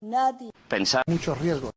Nadie. Pensar. Muchos riesgos.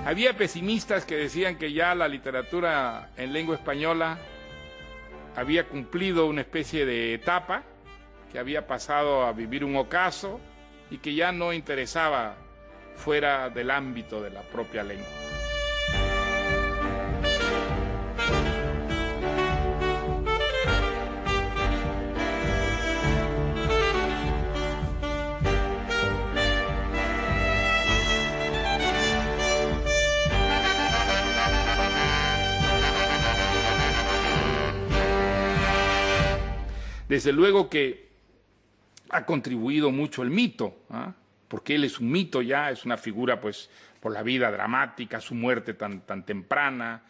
Había pesimistas que decían que ya la literatura en lengua española había cumplido una especie de etapa, que había pasado a vivir un ocaso y que ya no interesaba fuera del ámbito de la propia lengua. Desde luego que ha contribuido mucho el mito, ¿eh? Porque él es un mito ya, es una figura pues por la vida dramática, su muerte tan temprana,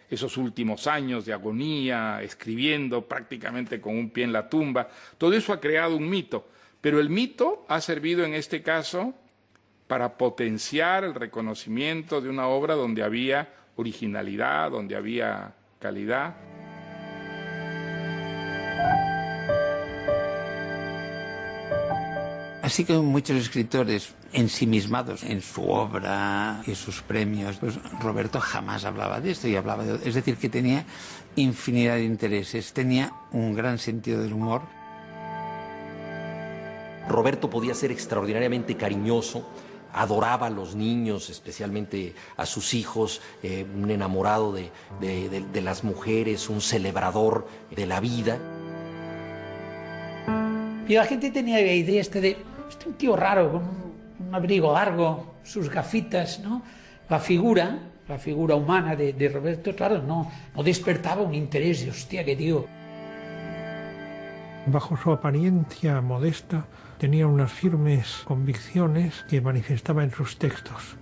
esos últimos años de agonía, escribiendo prácticamente con un pie en la tumba, todo eso ha creado un mito, pero el mito ha servido en este caso para potenciar el reconocimiento de una obra donde había originalidad, donde había calidad. Así que muchos escritores ensimismados en su obra y sus premios, pues Roberto jamás hablaba de esto y hablaba de... Es decir, que tenía infinidad de intereses, tenía un gran sentido del humor. Roberto podía ser extraordinariamente cariñoso, adoraba a los niños, especialmente a sus hijos, un enamorado de las mujeres, un celebrador de la vida. Y la gente tenía la idea de un tío raro, con un abrigo largo, sus gafitas, ¿no? La figura humana de Roberto, claro, no despertaba un interés de, hostia, qué tío. Bajo su apariencia modesta, tenía unas firmes convicciones que manifestaba en sus textos.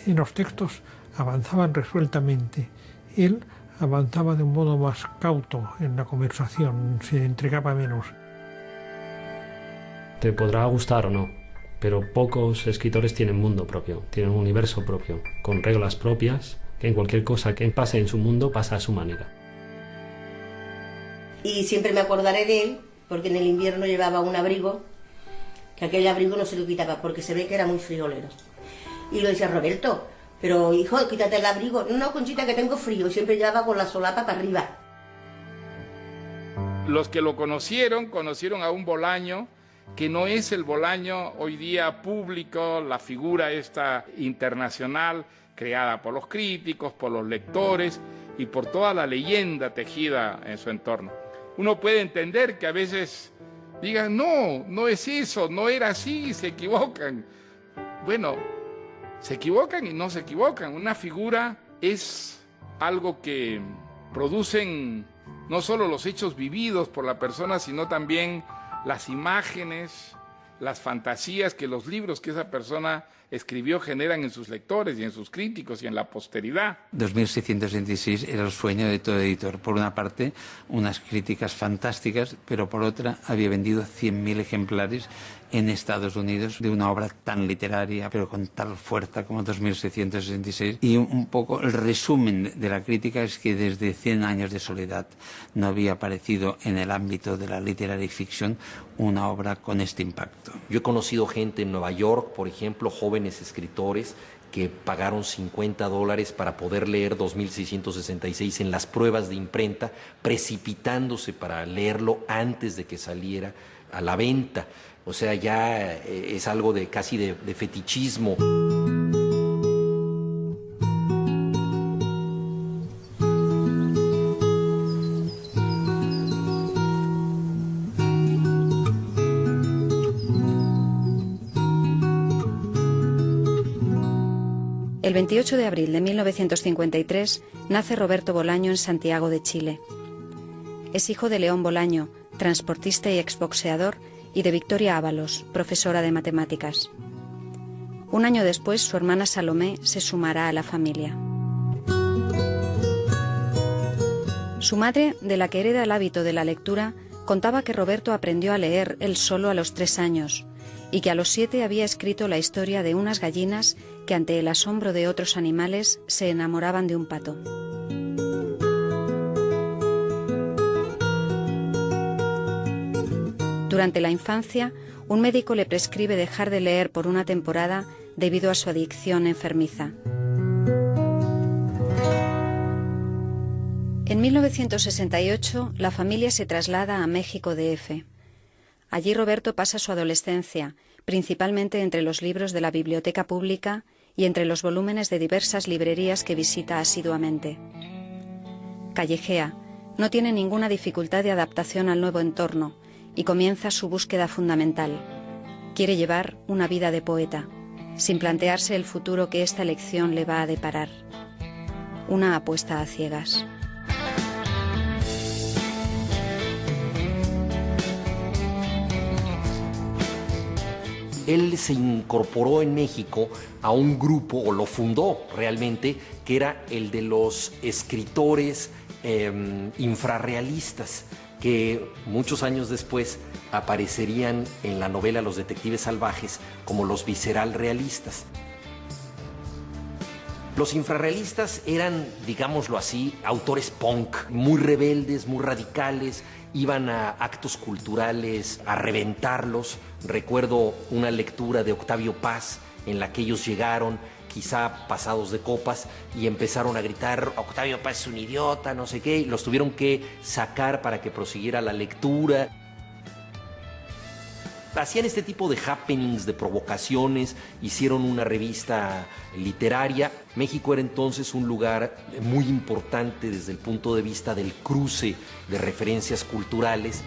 En los textos avanzaban resueltamente. Él avanzaba de un modo más cauto en la conversación, se entregaba menos. Te podrá gustar o no, pero pocos escritores tienen mundo propio, tienen un universo propio, con reglas propias, que en cualquier cosa que pase en su mundo pasa a su manera. Y siempre me acordaré de él, porque en el invierno llevaba un abrigo, que aquel abrigo no se lo quitaba, porque se ve que era muy friolero. Y lo decía, Roberto, pero hijo, quítate el abrigo. No, Conchita, que tengo frío, siempre llevaba con la solapa para arriba. Los que lo conocieron a un Bolaño que no es el Bolaño hoy día público, la figura esta internacional creada por los críticos, por los lectores y por toda la leyenda tejida en su entorno. Uno puede entender que a veces digan, no es eso, no era así, se equivocan. Bueno, se equivocan y no se equivocan. Una figura es algo que producen no solo los hechos vividos por la persona, sino también las imágenes, las fantasías que los libros que esa persona escribió generan en sus lectores y en sus críticos y en la posteridad. 2666 era el sueño de todo editor. Por una parte, unas críticas fantásticas, pero por otra había vendido 100.000 ejemplares en Estados Unidos de una obra tan literaria, pero con tal fuerza como 2666. Y un poco el resumen de la crítica es que desde 100 años de soledad no había aparecido en el ámbito de la literary fiction una obra con este impacto. Yo he conocido gente en Nueva York, por ejemplo, jóvenes escritores que pagaron $50 para poder leer 2666 en las pruebas de imprenta, precipitándose para leerlo antes de que saliera a la venta. O sea, ya es algo de casi de fetichismo. El 28 de abril de 1953 nace Roberto Bolaño en Santiago de Chile. Es hijo de León Bolaño, transportista y exboxeador, y de Victoria Ábalos, profesora de matemáticas. Un año después, su hermana Salomé se sumará a la familia. Su madre, de la que hereda el hábito de la lectura, contaba que Roberto aprendió a leer él solo a los 3 años y que a los 7 había escrito la historia de unas gallinas que ante el asombro de otros animales se enamoraban de un pato. Durante la infancia, un médico le prescribe dejar de leer por una temporada debido a su adicción enfermiza. En 1968, la familia se traslada a México DF. Allí Roberto pasa su adolescencia, principalmente entre los libros de la biblioteca pública y entre los volúmenes de diversas librerías que visita asiduamente. Callejea, no tiene ninguna dificultad de adaptación al nuevo entorno y comienza su búsqueda fundamental. Quiere llevar una vida de poeta, sin plantearse el futuro que esta elección le va a deparar. Una apuesta a ciegas. Él se incorporó en México a un grupo, o lo fundó realmente, que era el de los escritores infrarrealistas, que muchos años después aparecerían en la novela Los Detectives Salvajes como los visceral realistas. Los infrarrealistas eran, digámoslo así, autores punk, muy rebeldes, muy radicales, iban a actos culturales a reventarlos. Recuerdo una lectura de Octavio Paz en la que ellos llegaron, quizá pasados de copas, y empezaron a gritar: Octavio Paz es un idiota, no sé qué, y los tuvieron que sacar para que prosiguiera la lectura. Hacían este tipo de happenings, de provocaciones, hicieron una revista literaria. México era entonces un lugar muy importante desde el punto de vista del cruce de referencias culturales.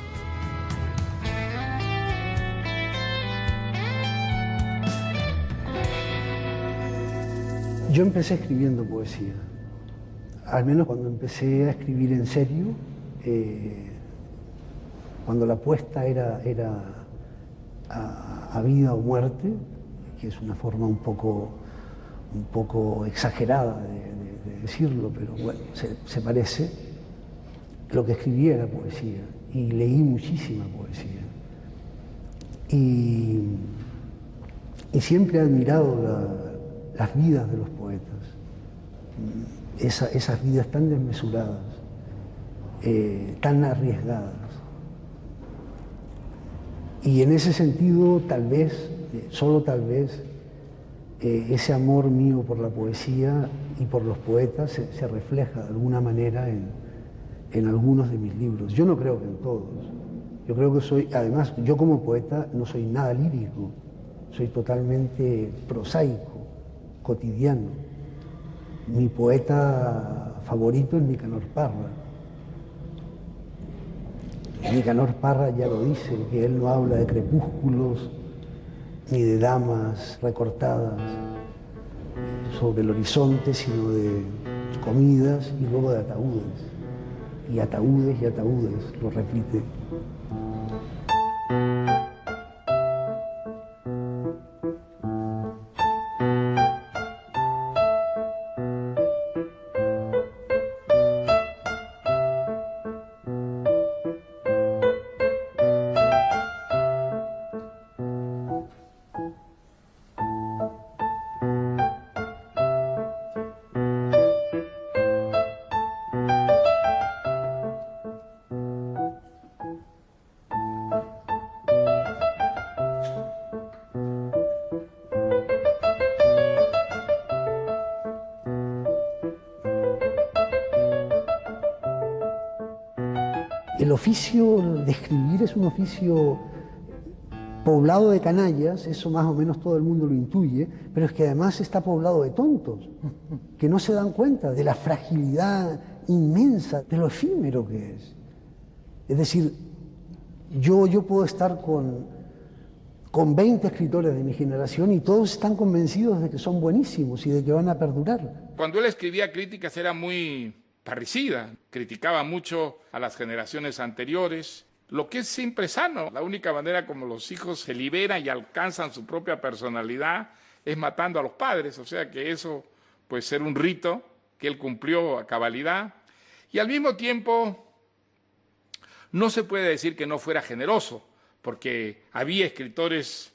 Yo empecé escribiendo poesía, al menos cuando empecé a escribir en serio, cuando la apuesta era a vida o muerte, que es una forma un poco exagerada de decirlo, pero bueno, se parece. Lo que escribía era poesía, y leí muchísima poesía. Y siempre he admirado las vidas de los poetas, esas vidas tan desmesuradas, tan arriesgadas. Y en ese sentido, tal vez, solo tal vez, ese amor mío por la poesía y por los poetas se refleja de alguna manera en algunos de mis libros. Yo no creo que en todos. Yo creo que además, yo como poeta no soy nada lírico, soy totalmente prosaico, cotidiano. Mi poeta favorito es Nicanor Parra. Nicanor Parra ya lo dice, que él no habla de crepúsculos ni de damas recortadas sobre el horizonte, sino de comidas y luego de ataúdes. Y ataúdes y ataúdes, lo repite. El oficio de escribir es un oficio poblado de canallas, eso más o menos todo el mundo lo intuye, pero es que además está poblado de tontos, que no se dan cuenta de la fragilidad inmensa, de lo efímero que es. Es decir, yo puedo estar con 20 escritores de mi generación y todos están convencidos de que son buenísimos y de que van a perdurar. Cuando él escribía críticas era muy parricida, criticaba mucho a las generaciones anteriores, lo que es siempre sano. La única manera como los hijos se liberan y alcanzan su propia personalidad es matando a los padres, o sea que eso puede ser un rito que él cumplió a cabalidad. Y al mismo tiempo no se puede decir que no fuera generoso, porque había escritores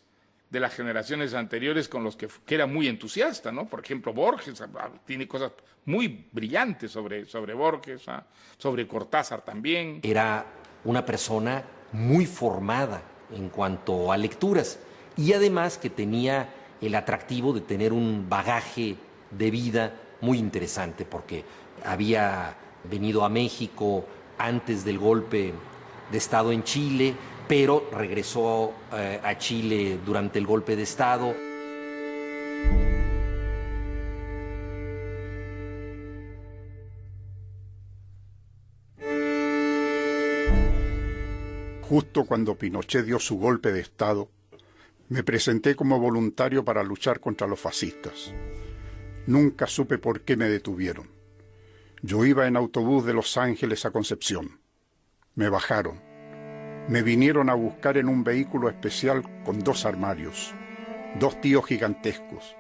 de las generaciones anteriores con los que era muy entusiasta, ¿no? Por ejemplo, Borges tiene cosas muy brillantes sobre Borges, sobre Cortázar también. Era una persona muy formada en cuanto a lecturas y además que tenía el atractivo de tener un bagaje de vida muy interesante, porque había venido a México antes del golpe de Estado en Chile, pero regresó a Chile durante el golpe de Estado. Justo cuando Pinochet dio su golpe de Estado, me presenté como voluntario para luchar contra los fascistas. Nunca supe por qué me detuvieron. Yo iba en autobús de Los Ángeles a Concepción. Me bajaron. Me vinieron a buscar en un vehículo especial con 2 armarios, 2 tíos gigantescos.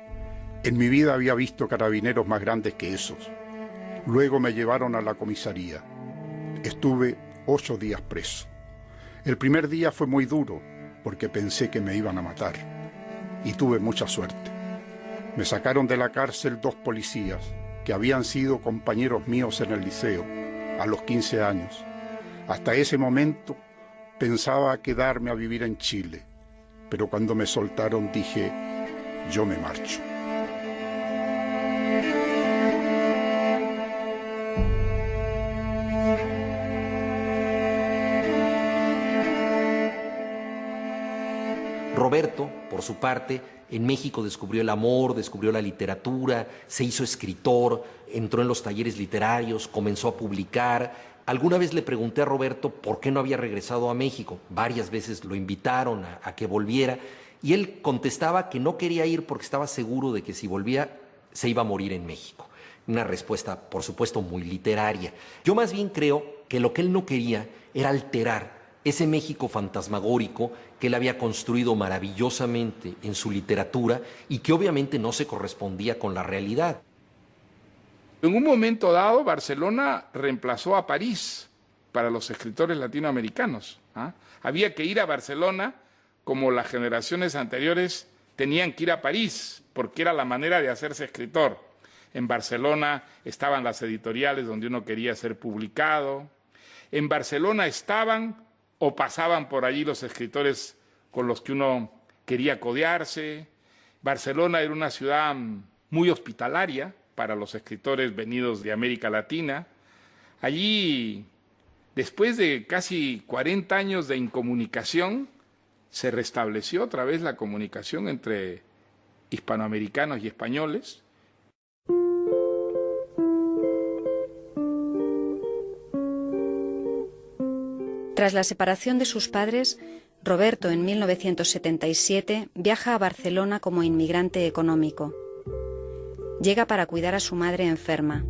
En mi vida había visto carabineros más grandes que esos. Luego me llevaron a la comisaría. Estuve 8 días preso. El primer día fue muy duro, porque pensé que me iban a matar. Y tuve mucha suerte. Me sacaron de la cárcel 2 policías, que habían sido compañeros míos en el liceo, a los 15 años. Hasta ese momento pensaba quedarme a vivir en Chile, pero cuando me soltaron dije, yo me marcho. Roberto, por su parte, en México descubrió el amor, descubrió la literatura, se hizo escritor, entró en los talleres literarios, comenzó a publicar. Alguna vez le pregunté a Roberto por qué no había regresado a México. Varias veces lo invitaron a que volviera y él contestaba que no quería ir porque estaba seguro de que si volvía se iba a morir en México. Una respuesta, por supuesto, muy literaria. Yo más bien creo que lo que él no quería era alterar ese México fantasmagórico que él había construido maravillosamente en su literatura y que obviamente no se correspondía con la realidad. En un momento dado, Barcelona reemplazó a París para los escritores latinoamericanos. Había que ir a Barcelona como las generaciones anteriores tenían que ir a París, porque era la manera de hacerse escritor. En Barcelona estaban las editoriales donde uno quería ser publicado. En Barcelona estaban o pasaban por allí los escritores con los que uno quería codearse. Barcelona era una ciudad muy hospitalaria para los escritores venidos de América Latina. Allí, después de casi 40 años de incomunicación, se restableció otra vez la comunicación entre hispanoamericanos y españoles. Tras la separación de sus padres, Roberto en 1977 viaja a Barcelona como inmigrante económico. Llega para cuidar a su madre enferma.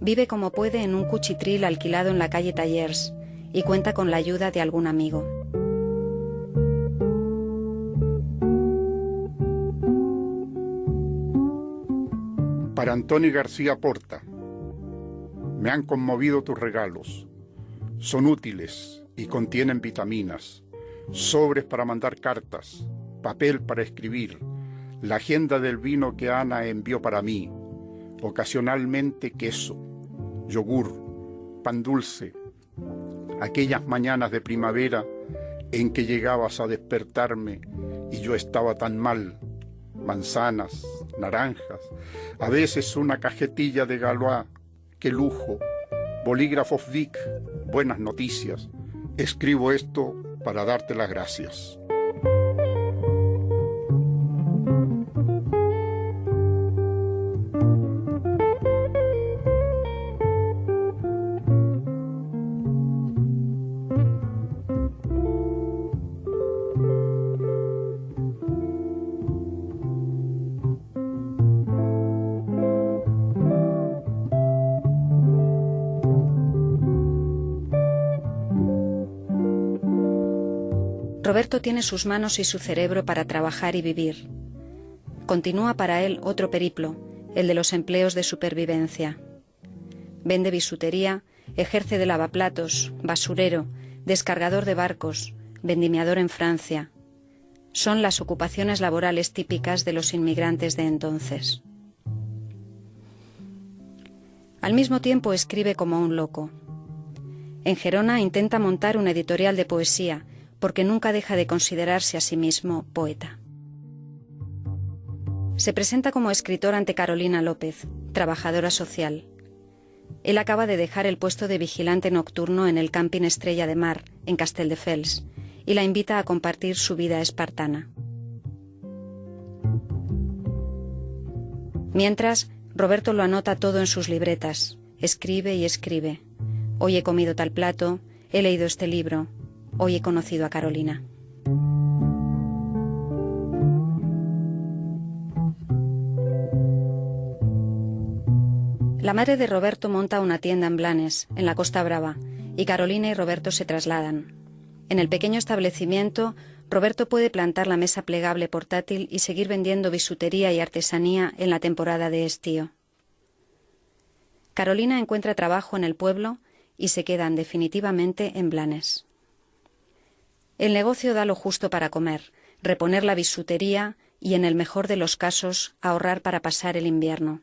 Vive como puede en un cuchitril alquilado en la calle Tallers y cuenta con la ayuda de algún amigo. Para Antonio García Porta, me han conmovido tus regalos. Son útiles y contienen vitaminas, sobres para mandar cartas, papel para escribir, la agenda del vino que Ana envió para mí, ocasionalmente queso, yogur, pan dulce, aquellas mañanas de primavera en que llegabas a despertarme y yo estaba tan mal, manzanas, naranjas, a veces una cajetilla de Galois, qué lujo, bolígrafos Vic, buenas noticias. Escribo esto para darte las gracias. Roberto tiene sus manos y su cerebro para trabajar y vivir. Continúa para él otro periplo, el de los empleos de supervivencia. Vende bisutería, ejerce de lavaplatos, basurero, descargador de barcos, vendimiador en Francia. Son las ocupaciones laborales típicas de los inmigrantes de entonces. Al mismo tiempo escribe como un loco. En Gerona intenta montar una editorial de poesía, porque nunca deja de considerarse a sí mismo poeta. Se presenta como escritor ante Carolina López, trabajadora social. Él acaba de dejar el puesto de vigilante nocturno en el Camping Estrella de Mar, en Castelldefels, y la invita a compartir su vida espartana. Mientras, Roberto lo anota todo en sus libretas, escribe y escribe. Hoy he comido tal plato, he leído este libro, hoy he conocido a Carolina. La madre de Roberto monta una tienda en Blanes, en la Costa Brava, y Carolina y Roberto se trasladan. En el pequeño establecimiento, Roberto puede plantar la mesa plegable portátil y seguir vendiendo bisutería y artesanía en la temporada de estío. Carolina encuentra trabajo en el pueblo y se quedan definitivamente en Blanes. El negocio da lo justo para comer, reponer la bisutería y, en el mejor de los casos, ahorrar para pasar el invierno.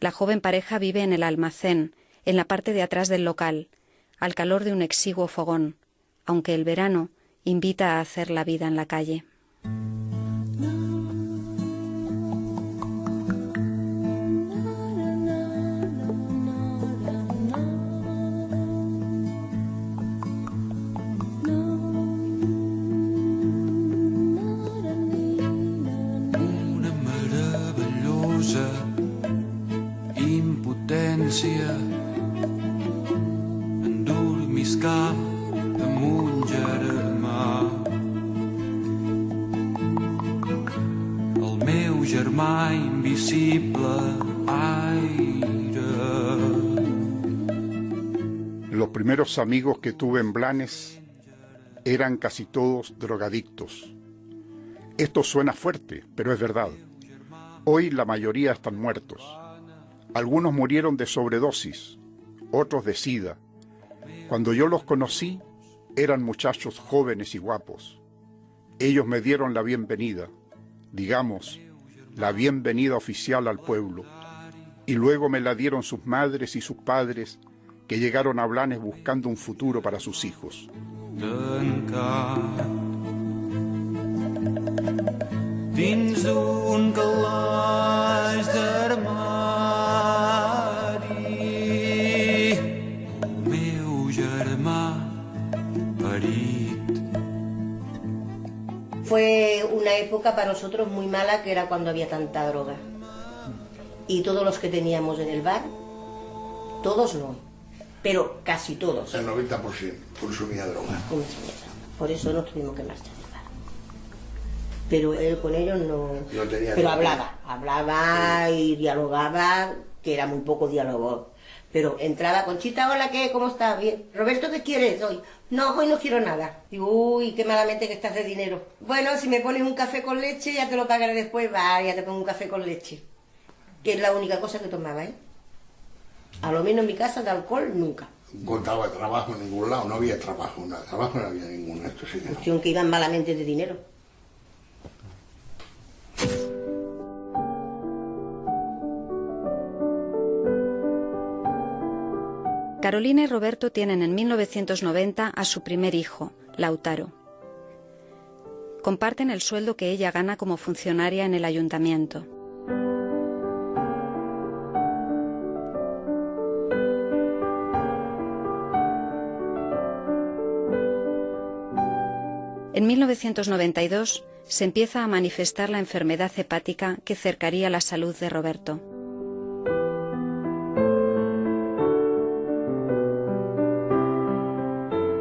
La joven pareja vive en el almacén, en la parte de atrás del local, al calor de un exiguo fogón, aunque el verano invita a hacer la vida en la calle. Endormiscar damunt germà. El meu germà invisible aire. Los primeros amigos que tuve en Blanes eran casi todos drogadictos. Esto suena fuerte, pero es verdad. Hoy la mayoría están muertos. Algunos murieron de sobredosis, otros de sida. Cuando yo los conocí, eran muchachos jóvenes y guapos. Ellos me dieron la bienvenida, digamos, la bienvenida oficial al pueblo, y luego me la dieron sus madres y sus padres, que llegaron a Blanes buscando un futuro para sus hijos. Dins d'un calaix d'armari, el meu germà parit. Fue una época para nosotros muy mala, que era cuando había tanta droga. Y todos los que teníamos en el bar, todos no, pero casi todos. El 90% consumía droga. Por eso nos tuvimos que marchar. Pero él con ellos no pero hablaba y dialogaba, que era muy poco diálogo, pero entraba: Conchita, hola, ¿qué? ¿Cómo estás? Bien. Roberto, ¿qué quieres hoy? No, hoy no quiero nada. Digo, uy, qué malamente que estás de dinero. Bueno, si me pones un café con leche, ya te lo pagaré después. Va, ya te pongo un café con leche, que es la única cosa que tomaba, ¿eh? A lo menos en mi casa de alcohol nunca. No contaba trabajo en ningún lado, no había trabajo, nada, trabajo no había ninguno. Esto sí que no. Cuestión que iban malamente de dinero. Carolina y Roberto tienen en 1990 a su primer hijo, Lautaro. Comparten el sueldo que ella gana como funcionaria en el ayuntamiento. En 1992 se empieza a manifestar la enfermedad hepática que cercaría la salud de Roberto.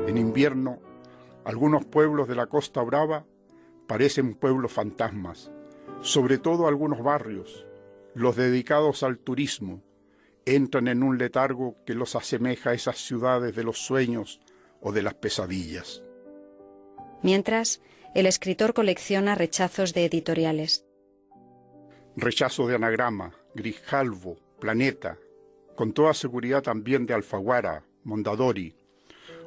En invierno, algunos pueblos de la Costa Brava parecen pueblos fantasmas, sobre todo algunos barrios, los dedicados al turismo, entran en un letargo que los asemeja a esas ciudades de los sueños o de las pesadillas. Mientras, el escritor colecciona rechazos de editoriales. Rechazo de Anagrama, Grijalvo, Planeta, con toda seguridad también de Alfaguara, Mondadori,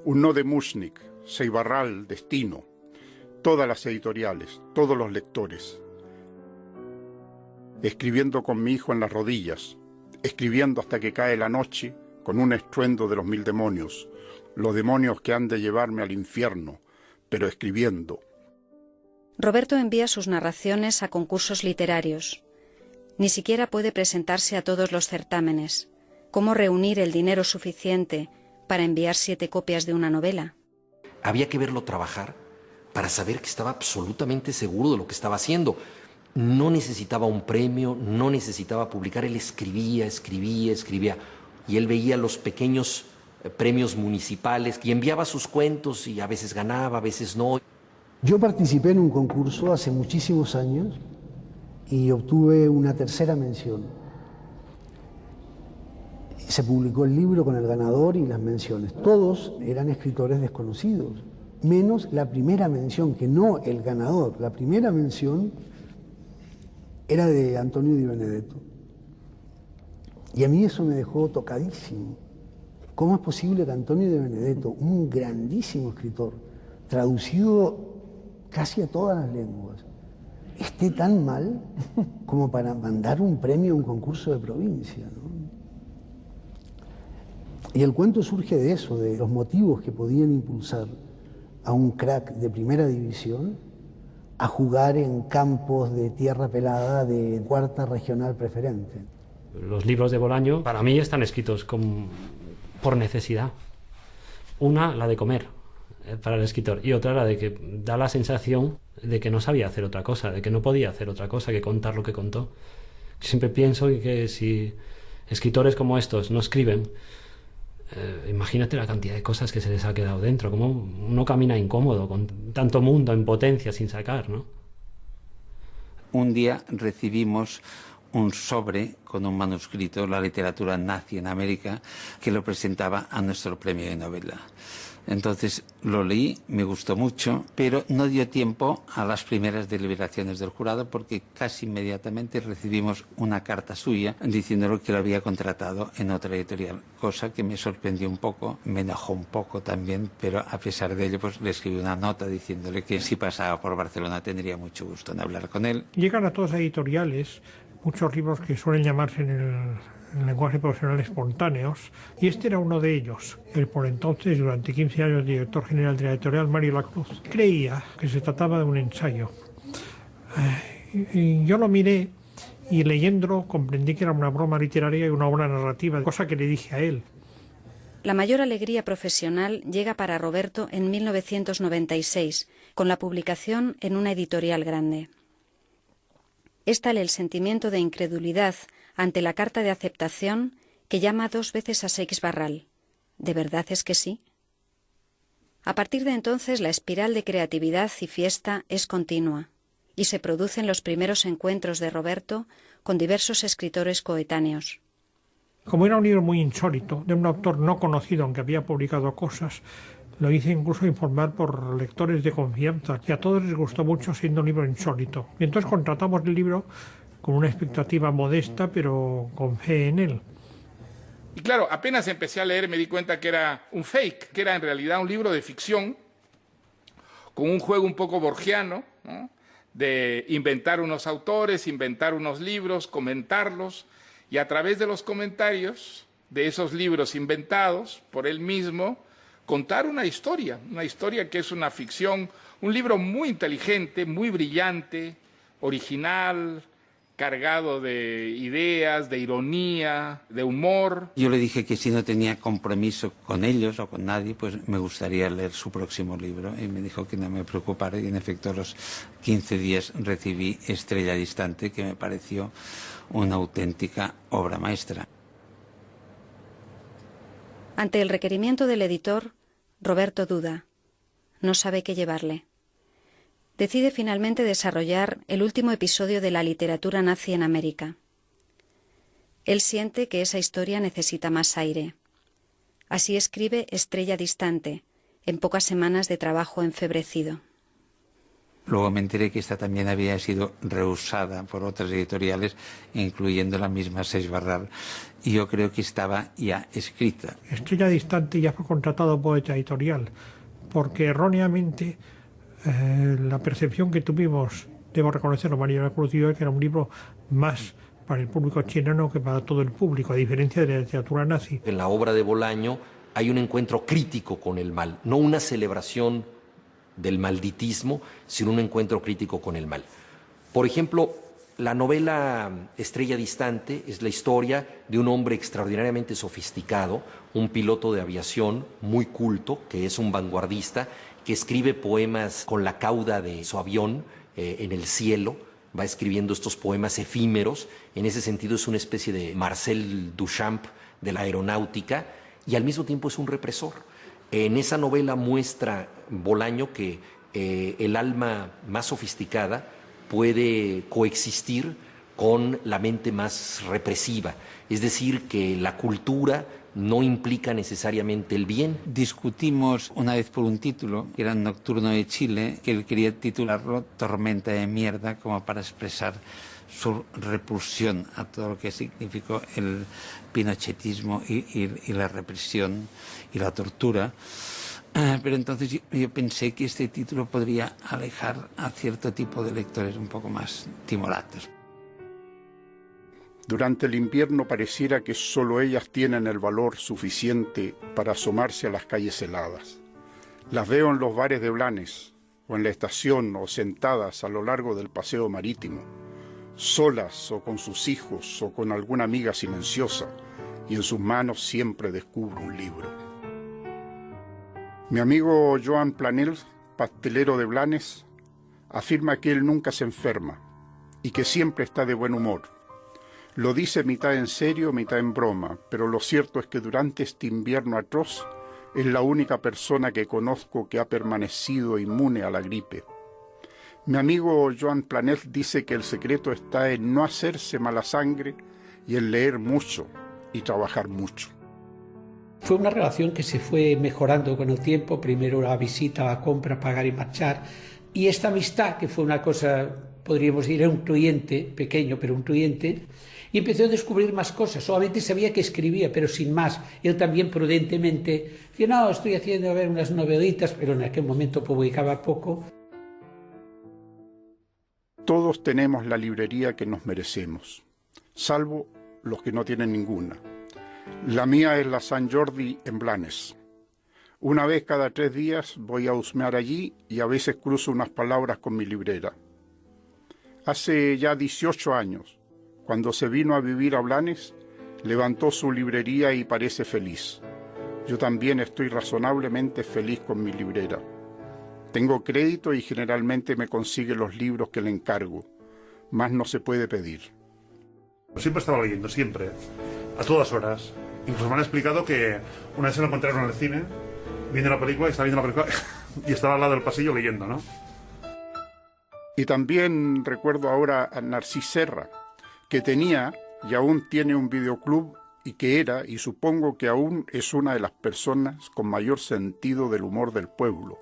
un no de Mushnik, Seibarral, Destino, todas las editoriales, todos los lectores. Escribiendo con mi hijo en las rodillas, escribiendo hasta que cae la noche con un estruendo de los 1000 demonios, los demonios que han de llevarme al infierno, pero escribiendo. Roberto envía sus narraciones a concursos literarios. Ni siquiera puede presentarse a todos los certámenes. ¿Cómo reunir el dinero suficiente para enviar 7 copias de una novela? Había que verlo trabajar para saber que estaba absolutamente seguro de lo que estaba haciendo. No necesitaba un premio, no necesitaba publicar, él escribía. Y él veía los pequeños premios municipales y enviaba sus cuentos y a veces ganaba, a veces no. Yo participé en un concurso hace muchísimos años y obtuve una 3ª mención. Se publicó el libro con el ganador y las menciones. Todos eran escritores desconocidos, menos la primera mención, que no el ganador. La primera mención era de Antonio Di Benedetto. Y a mí eso me dejó tocadísimo. ¿Cómo es posible que Antonio Di Benedetto, un grandísimo escritor, traducido casi a todas las lenguas, esté tan mal como para mandar un premio a un concurso de provincia, ¿no? Y el cuento surge de eso, de los motivos que podían impulsar a un crack de primera división a jugar en campos de tierra pelada de 4ª regional preferente. Los libros de Bolaño para mí están escritos por necesidad. Una, la de comer para el escritor, y otra, la de que da la sensación de que no sabía hacer otra cosa, de que no podía hacer otra cosa que contar lo que contó. Siempre pienso que si escritores como estos no escriben, imagínate la cantidad de cosas que se les ha quedado dentro, como uno camina incómodo con tanto mundo en potencia sin sacar, ¿no? Un día recibimos un sobre con un manuscrito, La literatura nazi en América, que lo presentaba a nuestro premio de novela. Entonces lo leí, me gustó mucho, pero no dio tiempo a las primeras deliberaciones del jurado porque casi inmediatamente recibimos una carta suya diciéndole que lo había contratado en otra editorial, cosa que me sorprendió un poco, me enojó un poco también, pero a pesar de ello pues le escribí una nota diciéndole que si pasaba por Barcelona tendría mucho gusto en hablar con él. Llegan a todas las editoriales muchos libros que suelen llamarse en el lenguaje profesional espontáneos, y este era uno de ellos. El por entonces, durante 15 años, director general de la editorial, Mario Lacruz, creía que se trataba de un ensayo. Y yo lo miré y leyéndolo comprendí que era una broma literaria y una obra narrativa, cosa que le dije a él. La mayor alegría profesional llega para Roberto en 1996, con la publicación en una editorial grande. Es tal el sentimiento de incredulidad ante la carta de aceptación que llama 2 veces a Seix Barral. ¿De verdad es que sí? A partir de entonces la espiral de creatividad y fiesta es continua y se producen los primeros encuentros de Roberto con diversos escritores coetáneos. Como era un libro muy insólito, de un autor no conocido aunque había publicado cosas, lo hice incluso informar por lectores de confianza y a todos les gustó mucho siendo un libro insólito. Y entonces contratamos el libro con una expectativa modesta pero con fe en él. Y claro, apenas empecé a leer me di cuenta que era un fake, que era en realidad un libro de ficción con un juego un poco borgiano, ¿no? De inventar unos autores, inventar unos libros, comentarlos, y a través de los comentarios de esos libros inventados por él mismo, contar una historia que es una ficción, un libro muy inteligente, muy brillante, original, cargado de ideas, de ironía, de humor. Yo le dije que si no tenía compromiso con ellos o con nadie, pues me gustaría leer su próximo libro. Y me dijo que no me preocupara y en efecto a los 15 días recibí Estrella Distante, que me pareció una auténtica obra maestra. Ante el requerimiento del editor, Roberto duda. No sabe qué llevarle. Decide finalmente desarrollar el último episodio de la literatura nazi en América. Él siente que esa historia necesita más aire. Así escribe Estrella Distante, en pocas semanas de trabajo enfebrecido. Luego me enteré que esta también había sido rehusada por otras editoriales, incluyendo la misma Seix Barral, y yo creo que estaba ya escrita. Estrella Distante ya fue contratado por esta editorial, porque erróneamente la percepción que tuvimos, debo reconocerlo, María Cruz y yo, que era un libro más para el público chileno que para todo el público, a diferencia de la literatura nazi. En la obra de Bolaño hay un encuentro crítico con el mal, no una celebración del malditismo, sino un encuentro crítico con el mal. Por ejemplo, la novela Estrella Distante es la historia de un hombre extraordinariamente sofisticado, un piloto de aviación muy culto, que es un vanguardista, que escribe poemas con la cauda de su avión en el cielo, va escribiendo estos poemas efímeros. En ese sentido es una especie de Marcel Duchamp de la aeronáutica, y al mismo tiempo es un represor. En esa novela muestra Bolaño que el alma más sofisticada puede coexistir con la mente más represiva, es decir, que la cultura no implica necesariamente el bien. Discutimos una vez por un título, que era Nocturno de Chile, que él quería titularlo Tormenta de mierda, como para expresar su repulsión a todo lo que significó el pinochetismo y la represión y la tortura. Pero entonces yo pensé que este título podría alejar a cierto tipo de lectores un poco más timoratos. Durante el invierno pareciera que solo ellas tienen el valor suficiente para asomarse a las calles heladas. Las veo en los bares de Blanes, o en la estación, o sentadas a lo largo del paseo marítimo, solas o con sus hijos o con alguna amiga silenciosa, y en sus manos siempre descubro un libro. Mi amigo Joan Planel, pastelero de Blanes, afirma que él nunca se enferma y que siempre está de buen humor. Lo dice mitad en serio, mitad en broma, pero lo cierto es que durante este invierno atroz es la única persona que conozco que ha permanecido inmune a la gripe. Mi amigo Joan Planel dice que el secreto está en no hacerse mala sangre y en leer mucho y trabajar mucho. Fue una relación que se fue mejorando con el tiempo, primero la visita, la compra, pagar y marchar, y esta amistad, que fue una cosa, podríamos decir, era un cliente, pequeño, pero un cliente, y empezó a descubrir más cosas. Solamente sabía que escribía, pero sin más. Él también prudentemente decía, no, estoy haciendo a ver unas novelitas, pero en aquel momento publicaba poco. Todos tenemos la librería que nos merecemos, salvo los que no tienen ninguna. La mía es la Sant Jordi en Blanes. Una vez cada 3 días voy a husmear allí y a veces cruzo unas palabras con mi librera. Hace ya 18 años, cuando se vino a vivir a Blanes, levantó su librería y parece feliz. Yo también estoy razonablemente feliz con mi librera. Tengo crédito y generalmente me consigue los libros que le encargo. Más no se puede pedir. Siempre estaba leyendo, siempre. A todas horas. Incluso me han explicado que una vez se lo encontraron en el cine, viendo la película, y estaba viendo la película y estaba al lado del pasillo leyendo, ¿no? Y también recuerdo ahora a Narcís Serra, que tenía y aún tiene un videoclub y que era, y supongo que aún es una de las personas con mayor sentido del humor del pueblo.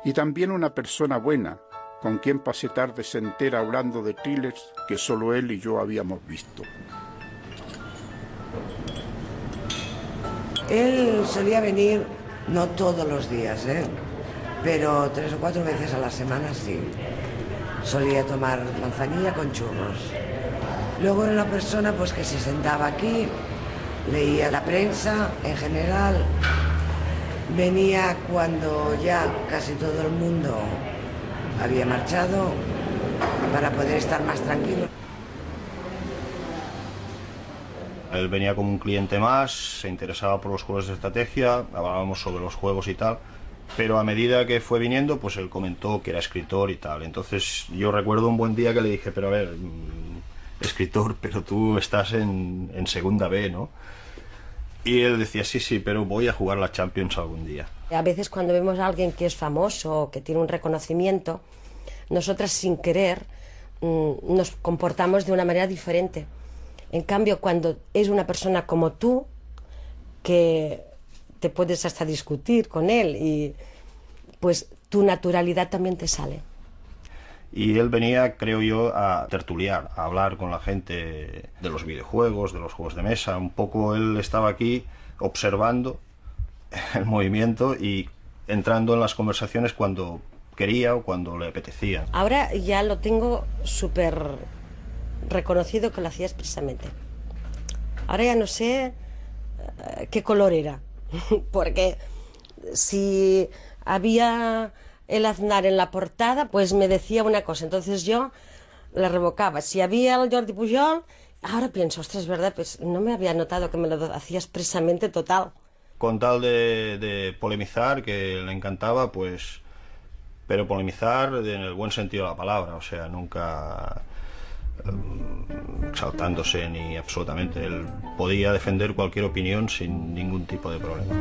Y también una persona buena, con quien pasé tardes enteras hablando de thrillers que solo él y yo habíamos visto. Él solía venir, no todos los días, pero 3 o 4 veces a la semana sí. Solía tomar manzanilla con churros. Luego era una persona pues que se sentaba aquí, leía la prensa en general, Venía cuando ya casi todo el mundo había marchado para poder estar más tranquilo. Él venía como un cliente más, se interesaba por los juegos de estrategia, hablábamos sobre los juegos y tal, pero a medida que fue viniendo, pues él comentó que era escritor y tal. Entonces yo recuerdo un buen día que le dije, pero a ver, escritor, pero tú estás en segunda B, ¿no? Y él decía, sí, pero voy a jugar la Champions algún día. A veces cuando vemos a alguien que es famoso o que tiene un reconocimiento, nosotras sin querer nos comportamos de una manera diferente. En cambio, cuando es una persona como tú, que te puedes hasta discutir con él, y pues tu naturalidad también te sale. Y él venía, creo yo, a tertuliar, a hablar con la gente de los videojuegos, de los juegos de mesa. Un poco él estaba aquí observando el movimiento y entrando en las conversaciones cuando quería o cuando le apetecía. Ahora ya lo tengo súper reconocido que lo hacía expresamente. Ahora ya no sé qué color era, porque si había el Aznar en la portada, pues me decía una cosa, entonces yo la revocaba. Si había el Jordi Pujol, ahora pienso, ostras, es verdad, pues no me había notado que me lo hacía expresamente total. Con tal de polemizar, que le encantaba, pues, pero polemizar en el buen sentido de la palabra, o sea, nunca exaltándose ni absolutamente. Él podía defender cualquier opinión sin ningún tipo de problema.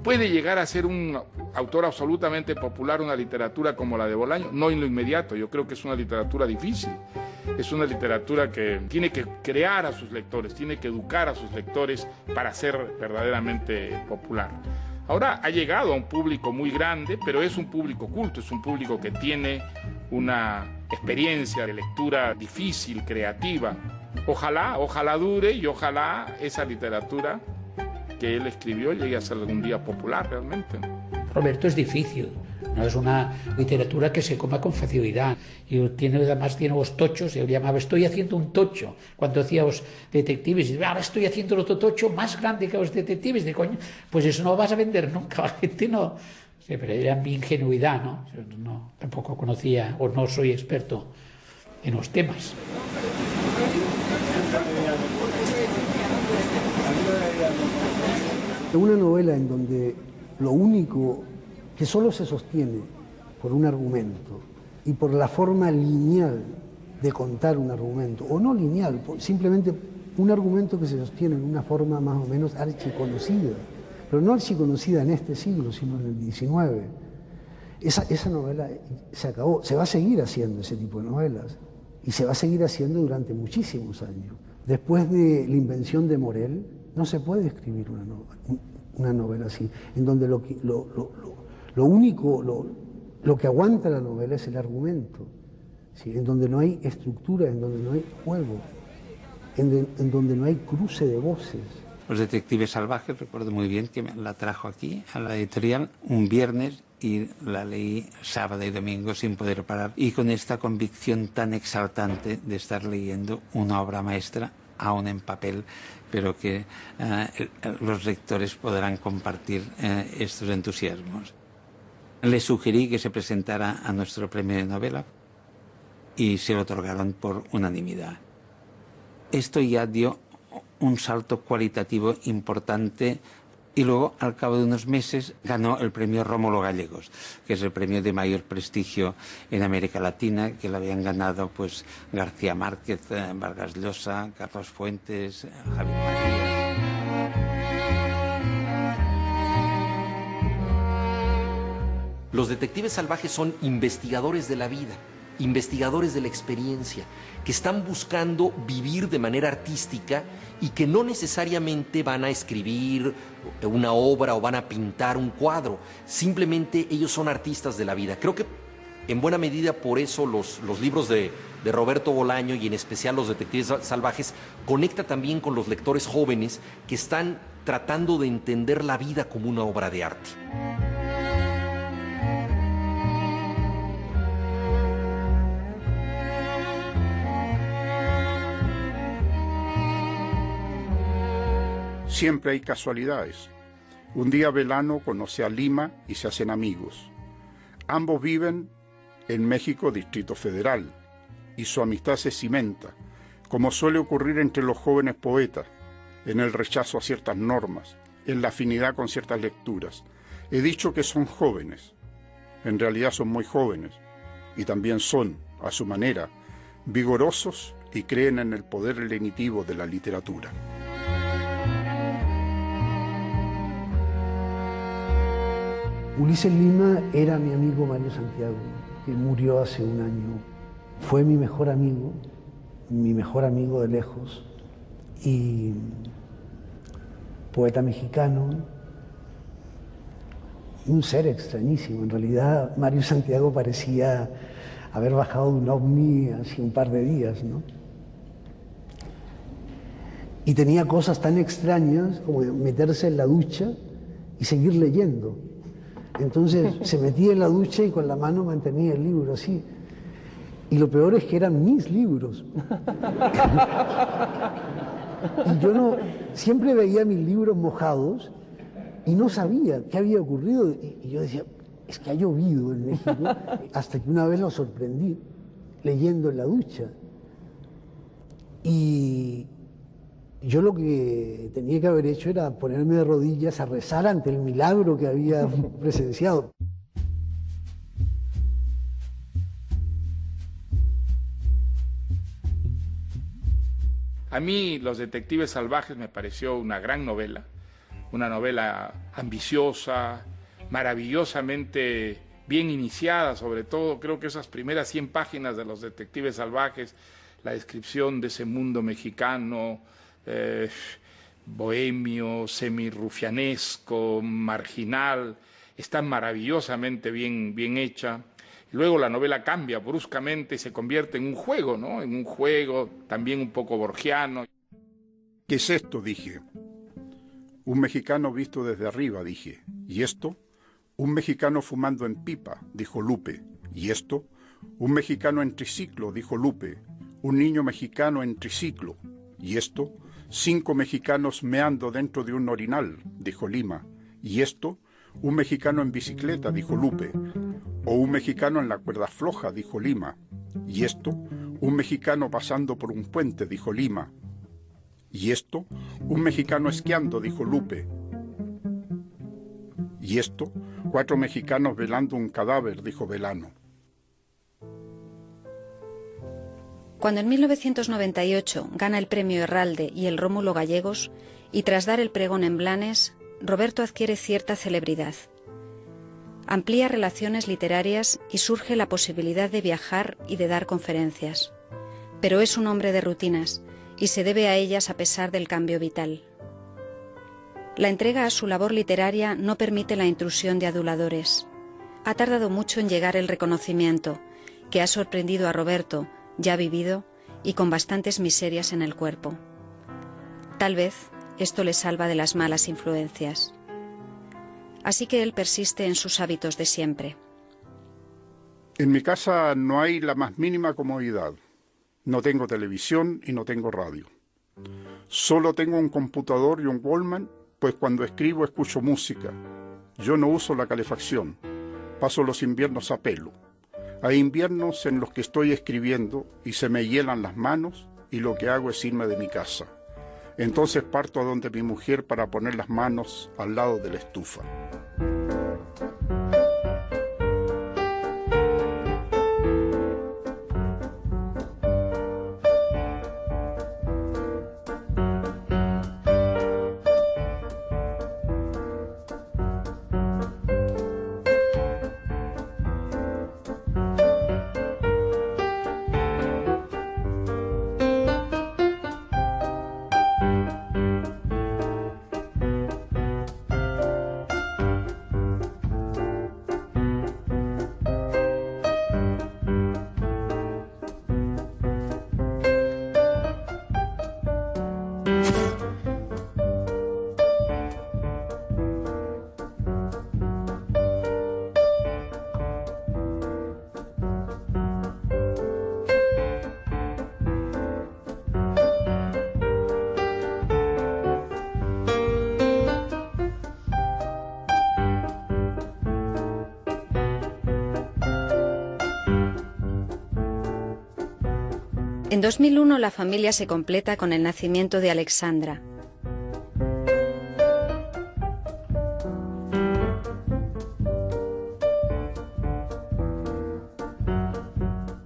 ¿Puede llegar a ser un autor absolutamente popular una literatura como la de Bolaño? No en lo inmediato, yo creo que es una literatura difícil. Es una literatura que tiene que crear a sus lectores, tiene que educar a sus lectores para ser verdaderamente popular. Ahora ha llegado a un público muy grande, pero es un público culto, es un público que tiene una experiencia de lectura difícil, creativa. Ojalá dure y ojalá esa literatura que él escribió llegue a ser algún día popular realmente. Roberto es difícil, no es una literatura que se coma con facilidad. Y además tiene los tochos, él llamaba, estoy haciendo un tocho. Cuando hacía los detectives, y ahora estoy haciendo otro tocho más grande que los detectives. De coño, pues eso no lo vas a vender nunca, la gente no. Sí, pero era mi ingenuidad, ¿no? No, tampoco conocía o no soy experto en los temas. Una novela en donde lo único que solo se sostiene por un argumento y por la forma lineal de contar un argumento, o no lineal, simplemente un argumento que se sostiene en una forma más o menos archiconocida, pero no archiconocida en este siglo, sino en el XIX. Esa novela se acabó. Se va a seguir haciendo ese tipo de novelas y se va a seguir haciendo durante muchísimos años. Después de la invención de Morel, no se puede escribir una novela así, en donde lo que aguanta la novela es el argumento, ¿sí? En donde no hay estructura, en donde no hay juego, en donde no hay cruce de voces. Los Detectives Salvajes, recuerdo muy bien que me la trajo aquí a la editorial un viernes y la leí sábado y domingo sin poder parar, y con esta convicción tan exaltante de estar leyendo una obra maestra, aún en papel, pero que los lectores podrán compartir estos entusiasmos. Le sugerí que se presentara a nuestro premio de novela y se lo otorgaron por unanimidad. Esto ya dio un salto cualitativo importante y luego, al cabo de unos meses, ganó el premio Rómulo Gallegos, que es el premio de mayor prestigio en América Latina, que lo habían ganado pues García Márquez, Vargas Llosa, Carlos Fuentes, Javier Marías. Los detectives salvajes son investigadores de la vida, investigadores de la experiencia, que están buscando vivir de manera artística y que no necesariamente van a escribir una obra o van a pintar un cuadro. Simplemente ellos son artistas de la vida. Creo que en buena medida por eso los libros de Roberto Bolaño y en especial Los Detectives Salvajes conecta también con los lectores jóvenes que están tratando de entender la vida como una obra de arte. Siempre hay casualidades. Un día Velano conoce a Lima y se hacen amigos. Ambos viven en México, Distrito Federal, y su amistad se cimenta, como suele ocurrir entre los jóvenes poetas, en el rechazo a ciertas normas, en la afinidad con ciertas lecturas. He dicho que son jóvenes. En realidad son muy jóvenes, y también son, a su manera, vigorosos y creen en el poder lenitivo de la literatura. Ulises Lima era mi amigo Mario Santiago, que murió hace un año. Fue mi mejor amigo de lejos, y poeta mexicano, un ser extrañísimo. En realidad, Mario Santiago parecía haber bajado de un ovni hace un par de días, ¿no? Y tenía cosas tan extrañas como meterse en la ducha y seguir leyendo. Entonces se metía en la ducha y con la mano mantenía el libro así. Y lo peor es que eran mis libros. Y yo siempre veía mis libros mojados y no sabía qué había ocurrido. Y yo decía, es que ha llovido en México. Hasta que una vez lo sorprendí leyendo en la ducha. Y yo lo que tenía que haber hecho era ponerme de rodillas a rezar ante el milagro que había presenciado. A mí Los Detectives Salvajes me pareció una gran novela, una novela ambiciosa, maravillosamente bien iniciada, sobre todo creo que esas primeras 100 páginas de Los Detectives Salvajes, la descripción de ese mundo mexicano, bohemio, semirrufianesco, marginal, está maravillosamente bien hecha. Luego la novela cambia bruscamente y se convierte en un juego, ¿no? En un juego también un poco borgiano. ¿Qué es esto?, dije. Un mexicano visto desde arriba, dije. ¿Y esto? Un mexicano fumando en pipa, dijo Lupe. ¿Y esto? Un mexicano en triciclo, dijo Lupe. Un niño mexicano en triciclo. ¿Y esto? 5 mexicanos meando dentro de un orinal, dijo Lima. ¿Y esto? Un mexicano en bicicleta, dijo Lupe. O un mexicano en la cuerda floja, dijo Lima. ¿Y esto? Un mexicano pasando por un puente, dijo Lima. ¿Y esto? Un mexicano esquiando, dijo Lupe. ¿Y esto? 4 mexicanos velando un cadáver, dijo Velano. Cuando en 1998 gana el premio Herralde y el Rómulo Gallegos, y tras dar el pregón en Blanes, Roberto adquiere cierta celebridad. Amplía relaciones literarias y surge la posibilidad de viajar y de dar conferencias. Pero es un hombre de rutinas y se debe a ellas a pesar del cambio vital. La entrega a su labor literaria no permite la intrusión de aduladores. Ha tardado mucho en llegar el reconocimiento, que ha sorprendido a Roberto, ya vivido y con bastantes miserias en el cuerpo. Tal vez esto le salva de las malas influencias. Así que él persiste en sus hábitos de siempre. En mi casa no hay la más mínima comodidad. No tengo televisión y no tengo radio. Solo tengo un computador y un Walkman, pues cuando escribo escucho música. Yo no uso la calefacción. Paso los inviernos a pelo. Hay inviernos en los que estoy escribiendo y se me hielan las manos y lo que hago es irme de mi casa. Entonces parto a donde mi mujer para poner las manos al lado de la estufa. En 2001 la familia se completa con el nacimiento de Alexandra.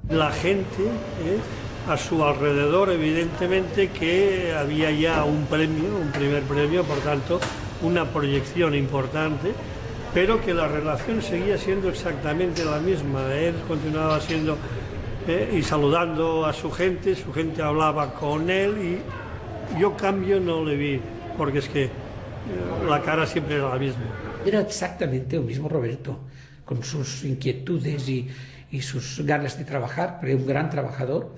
La gente a su alrededor, evidentemente que había ya un premio, un primer premio, por tanto una proyección importante, pero que la relación seguía siendo exactamente la misma. Él continuaba siendo y saludando a su gente hablaba con él y yo cambio no le vi, porque es que la cara siempre era la misma. Era exactamente el mismo Roberto, con sus inquietudes y sus ganas de trabajar, pero un gran trabajador.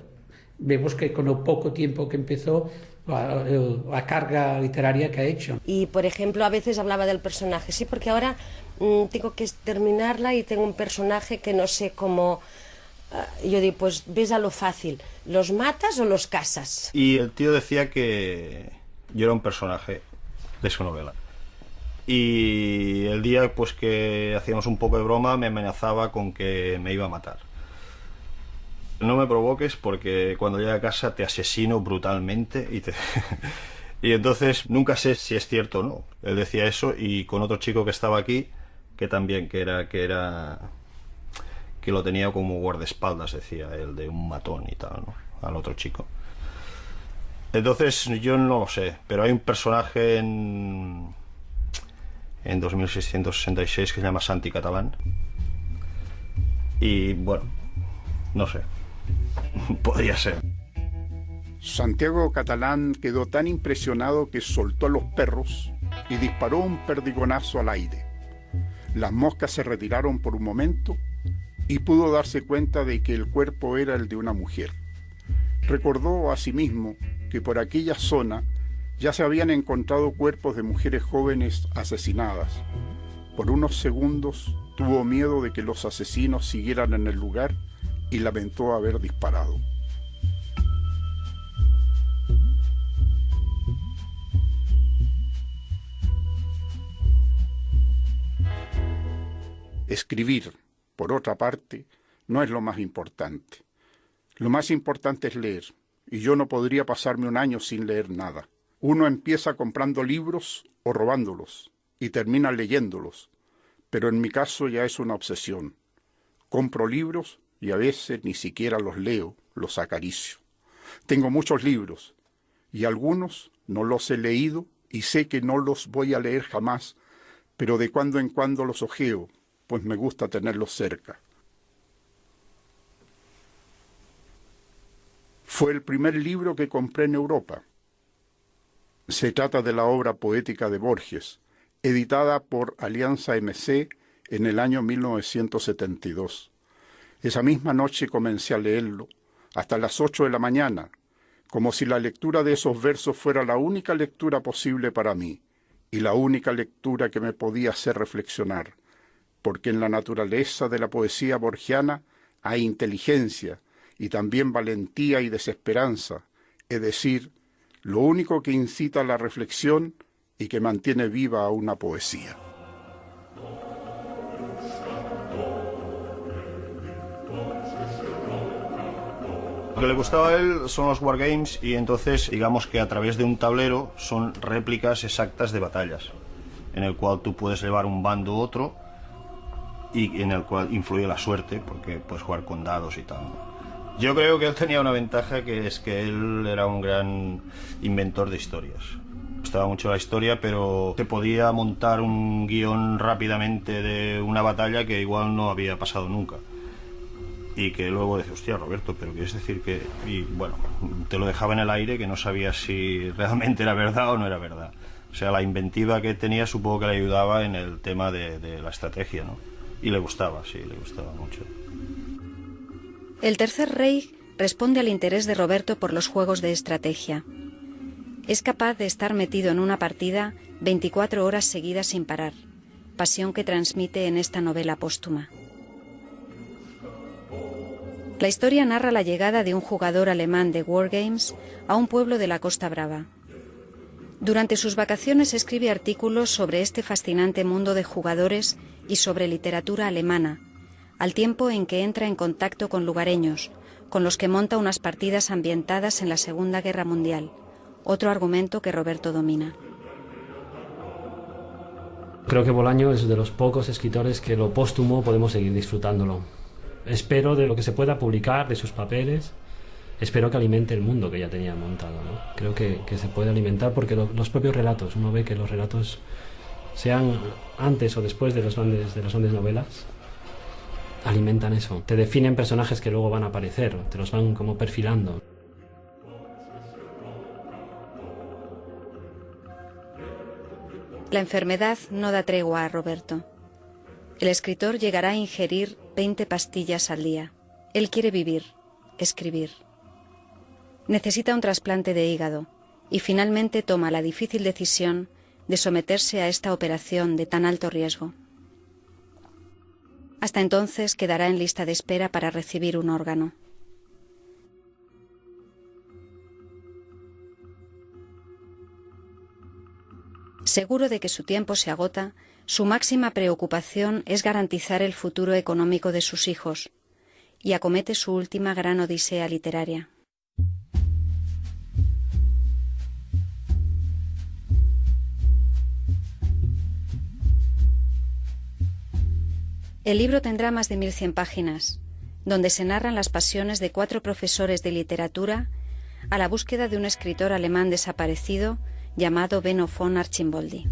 Vemos que con el poco tiempo que empezó, la carga literaria que ha hecho. Y, por ejemplo, a veces hablaba del personaje, sí, porque ahora tengo que terminarla y tengo un personaje que no sé cómo... yo digo, pues ves a lo fácil, ¿los matas o los casas? Y el tío decía que yo era un personaje de su novela. Y el día pues que hacíamos un poco de broma me amenazaba con que me iba a matar. No me provoques porque cuando llegue a casa te asesino brutalmente y entonces nunca sé si es cierto o no. Él decía eso y con otro chico que estaba aquí que también que lo tenía como guardaespaldas, decía él, de un matón y tal, ¿no? Al otro chico. Entonces yo no lo sé, pero hay un personaje en 2666 que se llama Santi Catalán y bueno, no sé. Podría ser. Santiago Catalán quedó tan impresionado que soltó a los perros y disparó un perdigonazo al aire. Las moscas se retiraron por un momento y pudo darse cuenta de que el cuerpo era el de una mujer. Recordó asimismo que por aquella zona ya se habían encontrado cuerpos de mujeres jóvenes asesinadas. Por unos segundos tuvo miedo de que los asesinos siguieran en el lugar y lamentó haber disparado. Escribir, por otra parte, no es lo más importante. Lo más importante es leer, y yo no podría pasarme un año sin leer nada. Uno empieza comprando libros o robándolos, y termina leyéndolos, pero en mi caso ya es una obsesión. Compro libros y a veces ni siquiera los leo, los acaricio. Tengo muchos libros, y algunos no los he leído y sé que no los voy a leer jamás, pero de cuando en cuando los hojeo, pues me gusta tenerlos cerca. Fue el primer libro que compré en Europa. Se trata de la obra poética de Borges, editada por Alianza MC en el año 1972. Esa misma noche comencé a leerlo, hasta las 8 de la mañana, como si la lectura de esos versos fuera la única lectura posible para mí, y la única lectura que me podía hacer reflexionar, porque en la naturaleza de la poesía borgiana hay inteligencia, y también valentía y desesperanza, es decir, lo único que incita a la reflexión y que mantiene viva a una poesía. Lo que le gustaba a él son los wargames y entonces digamos que a través de un tablero son réplicas exactas de batallas, en el cual tú puedes llevar un bando u otro y en el cual influye la suerte porque puedes jugar con dados y tal. Yo creo que él tenía una ventaja, que es que él era un gran inventor de historias. Me gustaba mucho la historia, pero se podía montar un guión rápidamente de una batalla que igual no había pasado nunca. Y que luego decía, hostia, Roberto, pero quieres decir que... Y bueno, te lo dejaba en el aire, que no sabías si realmente era verdad o no era verdad. O sea, la inventiva que tenía supongo que le ayudaba en el tema de la estrategia, ¿no? Y le gustaba, sí, le gustaba mucho. El Tercer Rey responde al interés de Roberto por los juegos de estrategia. Es capaz de estar metido en una partida 24 horas seguidas sin parar, pasión que transmite en esta novela póstuma. La historia narra la llegada de un jugador alemán de Wargames a un pueblo de la Costa Brava. Durante sus vacaciones escribe artículos sobre este fascinante mundo de jugadores y sobre literatura alemana, al tiempo en que entra en contacto con lugareños, con los que monta unas partidas ambientadas en la Segunda Guerra Mundial, otro argumento que Roberto domina. Creo que Bolaño es de los pocos escritores que lo póstumo podemos seguir disfrutándolo. Espero de lo que se pueda publicar, de sus papeles, espero que alimente el mundo que ya tenía montado, ¿no? Creo que se puede alimentar porque los propios relatos, uno ve que los relatos, sean antes o después de las grandes novelas, alimentan eso. Te definen personajes que luego van a aparecer, te los van como perfilando. La enfermedad no da tregua a Roberto. El escritor llegará a ingerir 20 pastillas al día. Él quiere vivir, escribir. Necesita un trasplante de hígado y finalmente toma la difícil decisión de someterse a esta operación de tan alto riesgo. Hasta entonces quedará en lista de espera para recibir un órgano. Seguro de que su tiempo se agota, su máxima preocupación es garantizar el futuro económico de sus hijos, y acomete su última gran odisea literaria. El libro tendrá más de 1100 páginas, donde se narran las pasiones de 4 profesores de literatura a la búsqueda de un escritor alemán desaparecido llamado Benno von Archimboldi.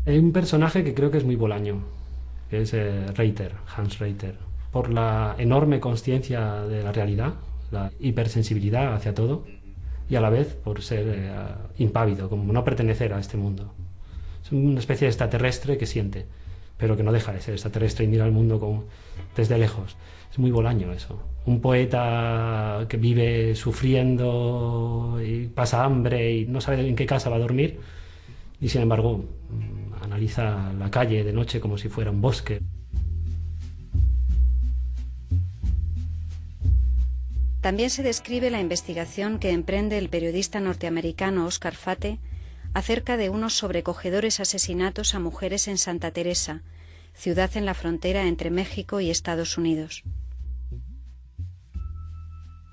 Hay un personaje que creo que es muy Bolaño, que es Reiter, Hans Reiter, por la enorme consciencia de la realidad, la hipersensibilidad hacia todo, y a la vez por ser impávido, como no pertenecer a este mundo. Es una especie de extraterrestre que siente, pero que no deja de ser extraterrestre y mira al mundo desde lejos. Es muy Bolaño eso. Un poeta que vive sufriendo y pasa hambre y no sabe en qué casa va a dormir, y sin embargo analiza la calle de noche como si fuera un bosque. También se describe la investigación que emprende el periodista norteamericano Oscar Fate acerca de unos sobrecogedores asesinatos a mujeres en Santa Teresa, ciudad en la frontera entre México y Estados Unidos.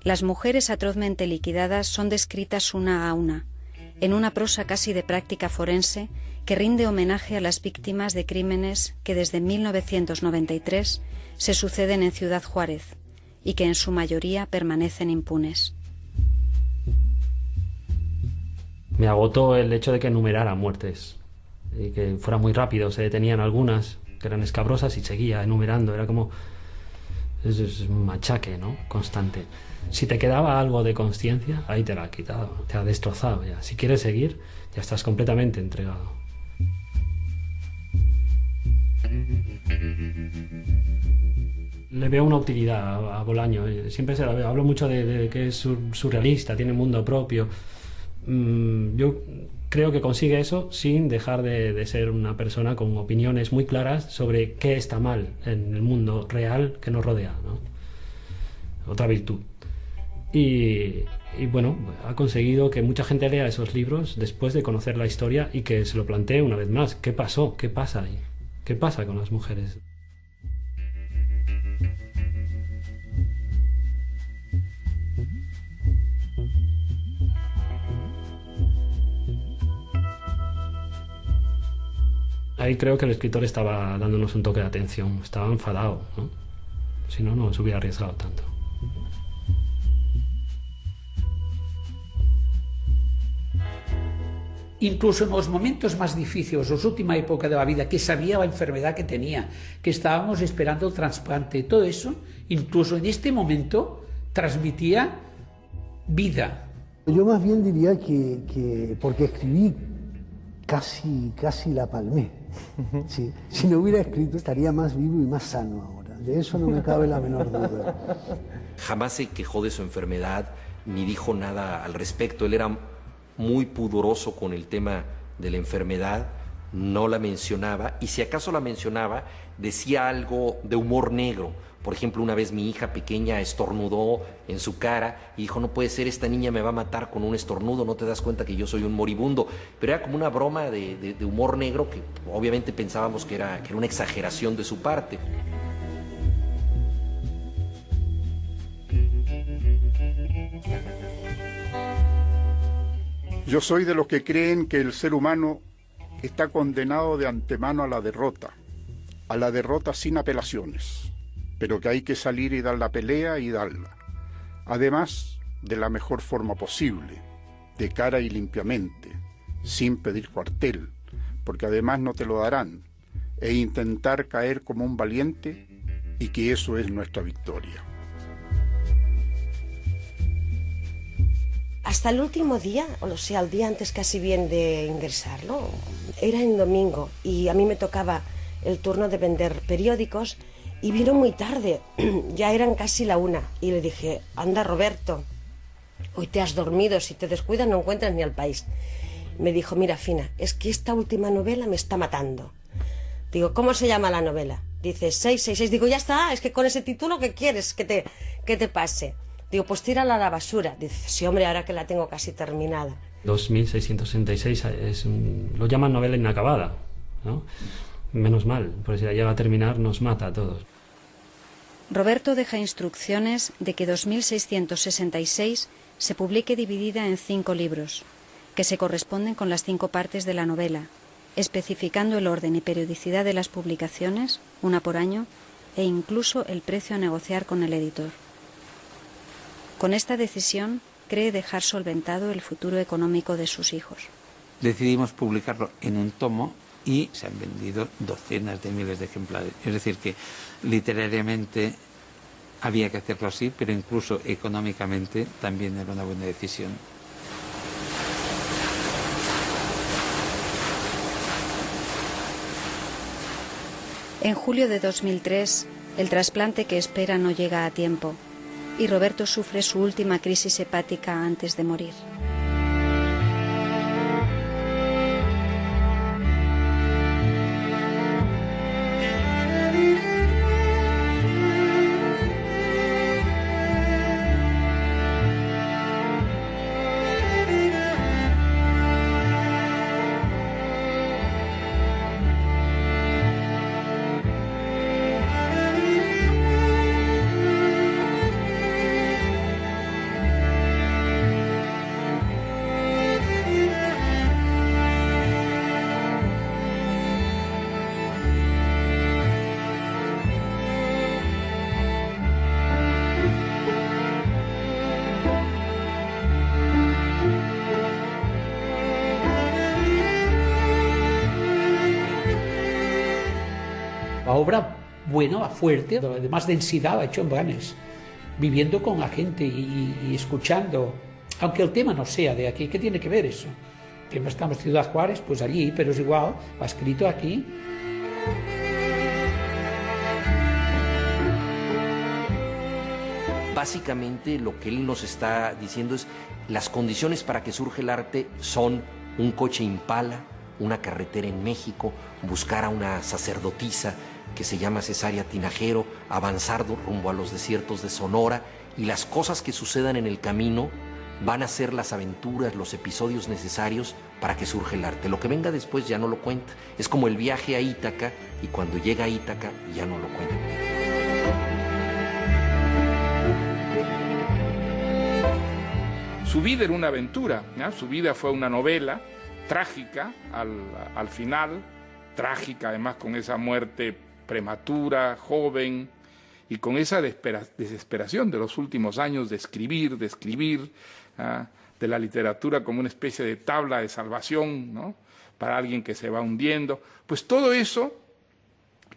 Las mujeres atrozmente liquidadas son descritas una a una, en una prosa casi de práctica forense que rinde homenaje a las víctimas de crímenes que desde 1993 se suceden en Ciudad Juárez y que en su mayoría permanecen impunes. Me agotó el hecho de que enumerara muertes y que fuera muy rápido. Se detenían algunas que eran escabrosas y seguía enumerando. Era como es un machaque, ¿no? Constante. Si te quedaba algo de consciencia, ahí te la ha quitado, te ha destrozado ya. Si quieres seguir, ya estás completamente entregado. Le veo una utilidad a Bolaño. Siempre se la veo. Hablo mucho de que es surrealista, tiene un mundo propio. Yo creo que consigue eso sin dejar de ser una persona con opiniones muy claras sobre qué está mal en el mundo real que nos rodea, ¿no? Otra virtud. Y bueno, ha conseguido que mucha gente lea esos libros después de conocer la historia y que se lo plantee una vez más. ¿Qué pasó? ¿Qué pasa ahí? ¿Qué pasa con las mujeres? Ahí creo que el escritor estaba dándonos un toque de atención, estaba enfadado, ¿no? Si no, no se hubiera arriesgado tanto. Incluso en los momentos más difíciles, la última época de la vida, que sabía la enfermedad que tenía, que estábamos esperando el trasplante, todo eso, incluso en este momento, transmitía vida. Yo más bien diría que porque escribí casi la palmé. Sí. Si no hubiera escrito estaría más vivo y más sano ahora. De eso no me cabe la menor duda. Jamás se quejó de su enfermedad ni dijo nada al respecto. Él era muy pudoroso con el tema de la enfermedad no la mencionaba, y si acaso la mencionaba, decía algo de humor negro. Por ejemplo, una vez mi hija pequeña estornudó en su cara y dijo, no puede ser, esta niña me va a matar con un estornudo, no te das cuenta que yo soy un moribundo. Pero era como una broma de humor negro que obviamente pensábamos que era una exageración de su parte. Yo soy de los que creen que el ser humano está condenado de antemano a la derrota sin apelaciones, pero que hay que salir y dar la pelea y darla. Además, de la mejor forma posible, de cara y limpiamente, sin pedir cuartel, porque además no te lo darán, e intentar caer como un valiente, y que eso es nuestra victoria. Hasta el último día, o sea, el día antes casi bien de ingresar, ¿no? Era en domingo y a mí me tocaba el turno de vender periódicos y vino muy tarde, ya eran casi la 1 y le dije, anda Roberto, hoy te has dormido, si te descuidas no encuentras ni al país. Me dijo, mira Fina, es que esta última novela me está matando. Digo, ¿cómo se llama la novela? Dice, 666. Digo, ya está, es que con ese título, ¿qué quieres que te pase? Digo, pues tírala a la basura. Dice, sí, hombre, ahora que la tengo casi terminada. 2666 lo llaman novela inacabada, ¿no? Menos mal, porque si la llega a terminar nos mata a todos. Roberto deja instrucciones de que 2666 se publique dividida en 5 libros, que se corresponden con las 5 partes de la novela, especificando el orden y periodicidad de las publicaciones, 1 por año, e incluso el precio a negociar con el editor. Con esta decisión cree dejar solventado el futuro económico de sus hijos. Decidimos publicarlo en un tomo y se han vendido docenas de miles de ejemplares. Es decir, que literariamente había que hacerlo así, pero incluso económicamente también era una buena decisión. En julio de 2003, el trasplante que espera no llega a tiempo y Roberto sufre su última crisis hepática antes de morir. La obra buena, va fuerte, de más densidad, ha hecho en Blanes, viviendo con la gente y escuchando, aunque el tema no sea de aquí, ¿qué tiene que ver eso? El tema estamos en Ciudad Juárez, pues allí, pero es igual, va escrito aquí. Básicamente lo que él nos está diciendo es las condiciones para que surja el arte son un coche Impala, una carretera en México, buscar a una sacerdotisa que se llama Cesárea Tinajero, avanzar rumbo a los desiertos de Sonora, y las cosas que sucedan en el camino van a ser las aventuras, los episodios necesarios para que surja el arte. Lo que venga después ya no lo cuenta. Es como el viaje a Ítaca, y cuando llega a Ítaca ya no lo cuenta. Su vida era una aventura, ¿no? Su vida fue una novela trágica al final, trágica además con esa muerte prematura, joven, y con esa desesperación de los últimos años de escribir, de la literatura como una especie de tabla de salvación, ¿no? Para alguien que se va hundiendo. Pues todo eso,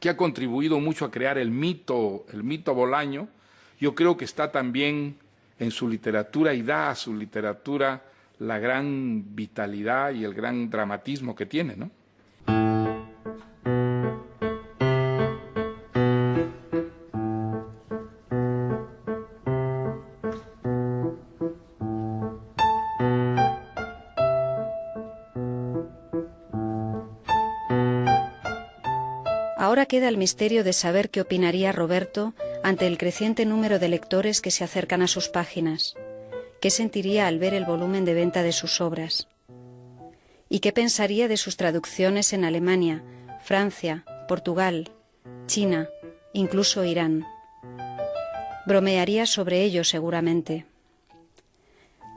que ha contribuido mucho a crear el mito Bolaño, yo creo que está también en su literatura y da a su literatura la gran vitalidad y el gran dramatismo que tiene, ¿no? Ahora queda el misterio de saber qué opinaría Roberto ante el creciente número de lectores que se acercan a sus páginas, qué sentiría al ver el volumen de venta de sus obras, y qué pensaría de sus traducciones en Alemania, Francia, Portugal, China, incluso Irán. Bromearía sobre ello seguramente.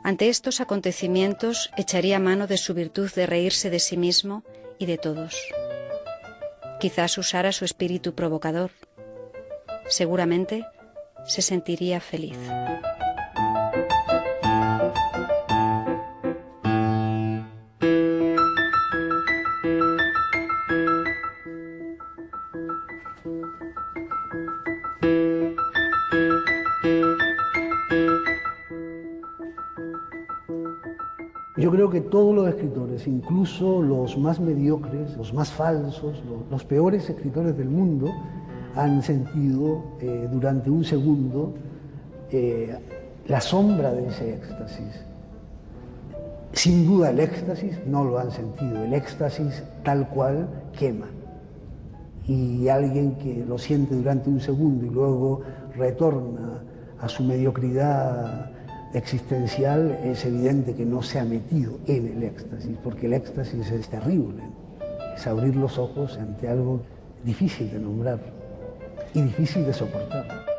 Ante estos acontecimientos echaría mano de su virtud de reírse de sí mismo y de todos. Quizás usara su espíritu provocador. Seguramente se sentiría feliz. Yo creo que todos los escritores, incluso los más mediocres, los más falsos, los peores escritores del mundo, han sentido durante un segundo la sombra de ese éxtasis. Sin duda el éxtasis no lo han sentido, el éxtasis tal cual quema. Y alguien que lo siente durante un segundo y luego retorna a su mediocridad existencial, es evidente que no se ha metido en el éxtasis, porque el éxtasis es terrible. Es abrir los ojos ante algo difícil de nombrar y difícil de soportar.